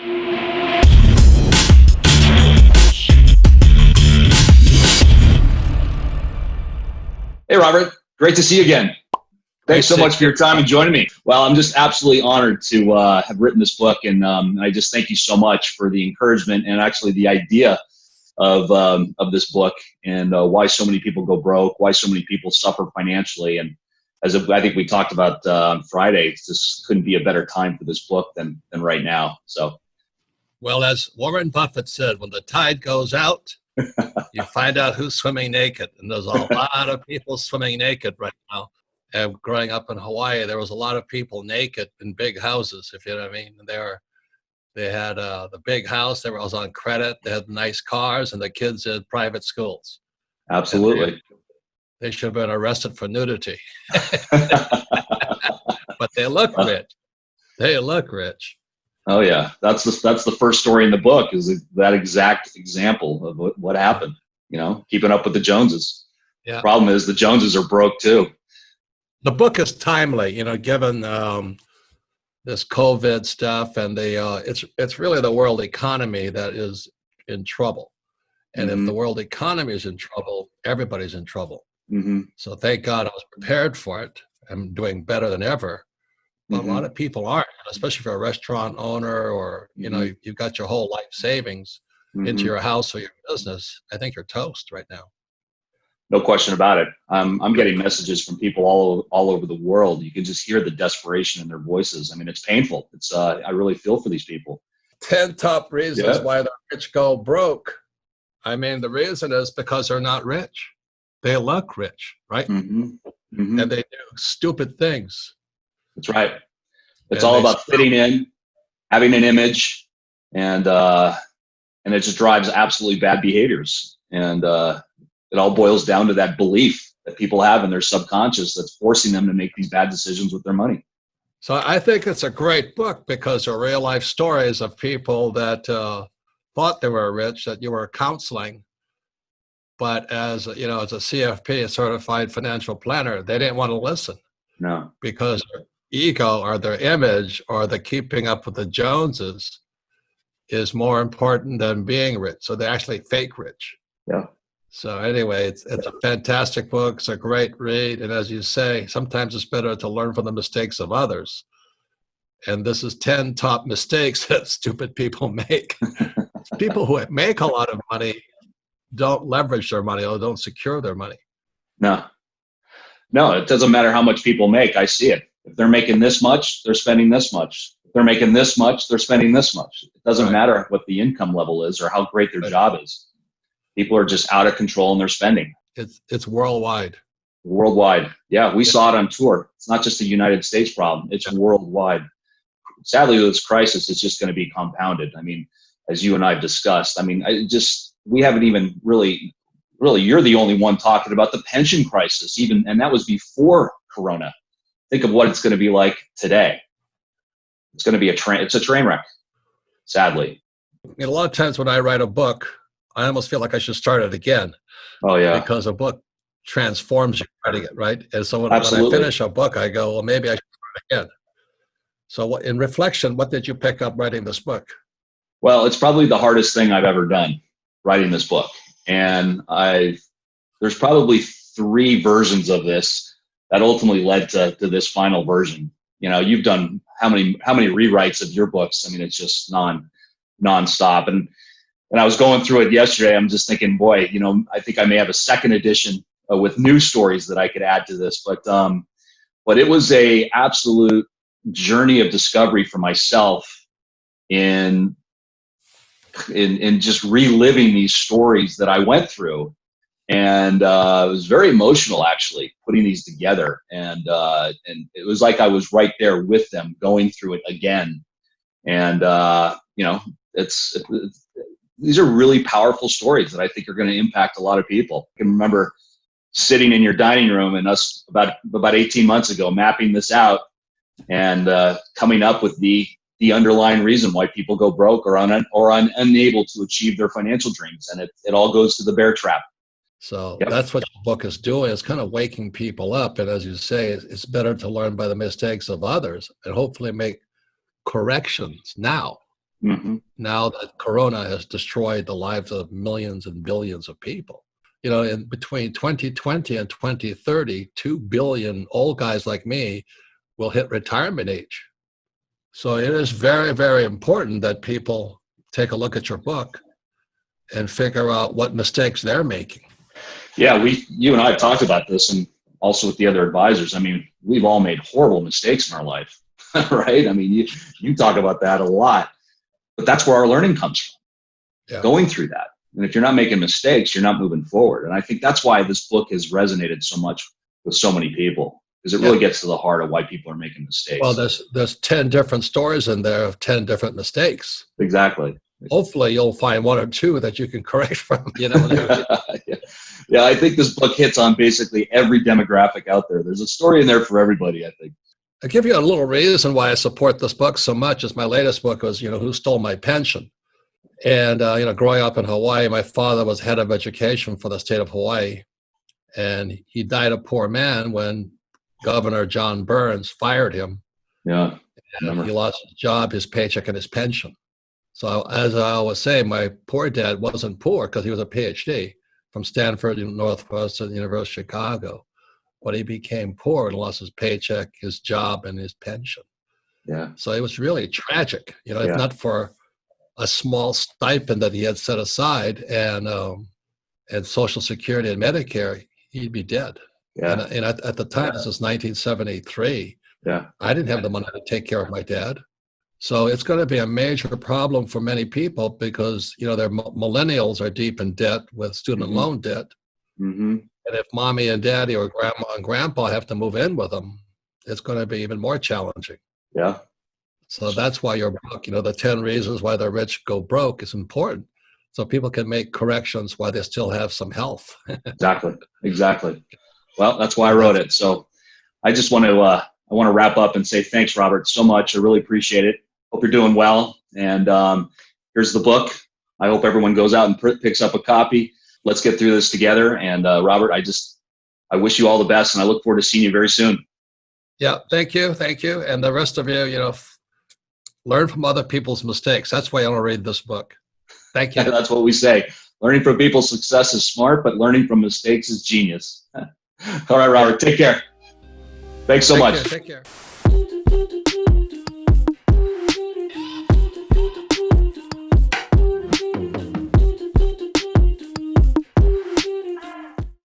Hey, Robert. Great to see you again. Thanks so much for your time and joining me. Well, I'm just absolutely honored to have written this book, and I just thank you so much for the encouragement and actually the idea of this book, and why so many people go broke, why so many people suffer financially. And I think we talked about on Friday, it just couldn't be a better time for this book than right now. So, well, as Warren Buffett said, when the tide goes out, you find out who's swimming naked, and there's a lot of people swimming naked right now. And growing up in Hawaii, there was a lot of people naked in big houses, if you know what I mean. They had the big house, they was on credit, they had nice cars, and the kids in private schools. Absolutely. They should have been arrested for nudity. But they look rich. They look rich. Oh yeah, that's the first story in the book, is that exact example of what happened. You know, keeping up with the Joneses. Yeah. Problem is the Joneses are broke too. The book is timely, given this COVID stuff, and it's really the world economy that is in trouble. And if the world economy is in trouble, everybody's in trouble. So thank God I was prepared for it. I'm doing better than ever. But a lot of people aren't, especially if you're a restaurant owner, or you've got your whole life savings into your house or your business. I think you're toast right now. No question about it. I'm getting messages from people all over the world. You can just hear the desperation in their voices. I mean, it's painful. I really feel for these people. 10 top reasons why the rich go broke. I mean, the reason is because they're not rich. They look rich, right? And they do stupid things. That's right. It's all about fitting in, having an image, and it just drives absolutely bad behaviors. And it all boils down to that belief that people have in their subconscious that's forcing them to make these bad decisions with their money. So I think it's a great book because they're real life stories of people that thought they were rich, that you were counseling. But as a CFP, a certified financial planner, they didn't want to listen. No. Because their ego or their image or the keeping up with the Joneses is more important than being rich. So they actually fake rich. Yeah. So anyway, it's a fantastic book. It's a great read. And as you say, sometimes it's better to learn from the mistakes of others. And this is 10 top mistakes that stupid people make. People who make a lot of money don't leverage their money or don't secure their money. No, it doesn't matter how much people make. I see it. If they're making this much, they're spending this much. If they're making this much, they're spending this much. It doesn't matter what the income level is or how great their job is. People are just out of control in their spending. It's worldwide. Worldwide. Yeah, we saw it on tour. It's not just a United States problem. It's worldwide. Sadly, with this crisis, it's just going to be compounded. I mean, as you and I have discussed, I mean, we haven't even really, you're the only one talking about the pension crisis, and that was before Corona. Think of what it's going to be like today. It's going to be it's a train wreck, sadly. A lot of times when I write a book, I almost feel like I should start it again. Oh, yeah. Because a book transforms you writing it, right? And so when I finish a book, I go, well, maybe I should start again. So in reflection, what did you pick up writing this book? Well, it's probably the hardest thing I've ever done, writing this book. And there's probably 3 versions of this that ultimately led to this final version. You've done how many rewrites of your books? I mean, it's just nonstop. And I was going through it yesterday. I'm just thinking, boy, I think I may have a second edition with new stories that I could add to this. But it was a absolute journey of discovery for myself in just reliving these stories that I went through. And it was very emotional, actually, putting these together. And it was like I was right there with them, going through it again. And these are really powerful stories that I think are going to impact a lot of people. I can remember sitting in your dining room and us about 18 months ago mapping this out and coming up with the underlying reason why people go broke or unable to achieve their financial dreams. And it all goes to the bear trap. So that's what your book is doing. It's kind of waking people up. And as you say, it's better to learn by the mistakes of others and hopefully make corrections now. now that Corona has destroyed the lives of millions and billions of people. You know, in between 2020 and 2030, 2 billion old guys like me will hit retirement age. So it is very, very important that people take a look at your book and figure out what mistakes they're making. Yeah, you and I have talked about this, and also with the other advisors. I mean, we've all made horrible mistakes in our life, right? I mean, you talk about that a lot, but that's where our learning comes from, going through that. And if you're not making mistakes, you're not moving forward. And I think that's why this book has resonated so much with so many people, because it really gets to the heart of why people are making mistakes. Well, there's 10 different stories in there of 10 different mistakes. Exactly. Hopefully you'll find one or two that you can correct from, you know. Yeah, I think this book hits on basically every demographic out there. There's a story in there for everybody, I think. I'll give you a little reason why I support this book so much. Is my latest book was, Who Stole My Pension? And, growing up in Hawaii, my father was head of education for the state of Hawaii. And he died a poor man when Governor John Burns fired him. Yeah. And he lost his job, his paycheck, and his pension. So as I always say, my poor dad wasn't poor because he was a PhD from Stanford Northwestern University of Chicago. But he became poor and lost his paycheck, his job, and his pension. Yeah. So it was really tragic, if not for a small stipend that he had set aside and Social Security and Medicare, he'd be dead. Yeah. And at the time, this was 1973. Yeah. I didn't have the money to take care of my dad. So it's going to be a major problem for many people because, their millennials are deep in debt with student loan debt. Mm-hmm. And if mommy and daddy or grandma and grandpa have to move in with them, it's going to be even more challenging. Yeah. So that's why your book, the 10 reasons why the rich go broke is important. So people can make corrections while they still have some health. Exactly. Well, that's why I wrote it. So I just want to wrap up and say thanks, Robert, so much. I really appreciate it. Hope you're doing well. And here's the book. I hope everyone goes out and picks up a copy. Let's get through this together. And Robert, I wish you all the best, and I look forward to seeing you very soon. Yeah, thank you. And the rest of you, learn from other people's mistakes. That's why I want to read this book. Thank you. That's what we say. Learning from people's success is smart, but learning from mistakes is genius. All right, Robert, take care. Thanks so much. Take care.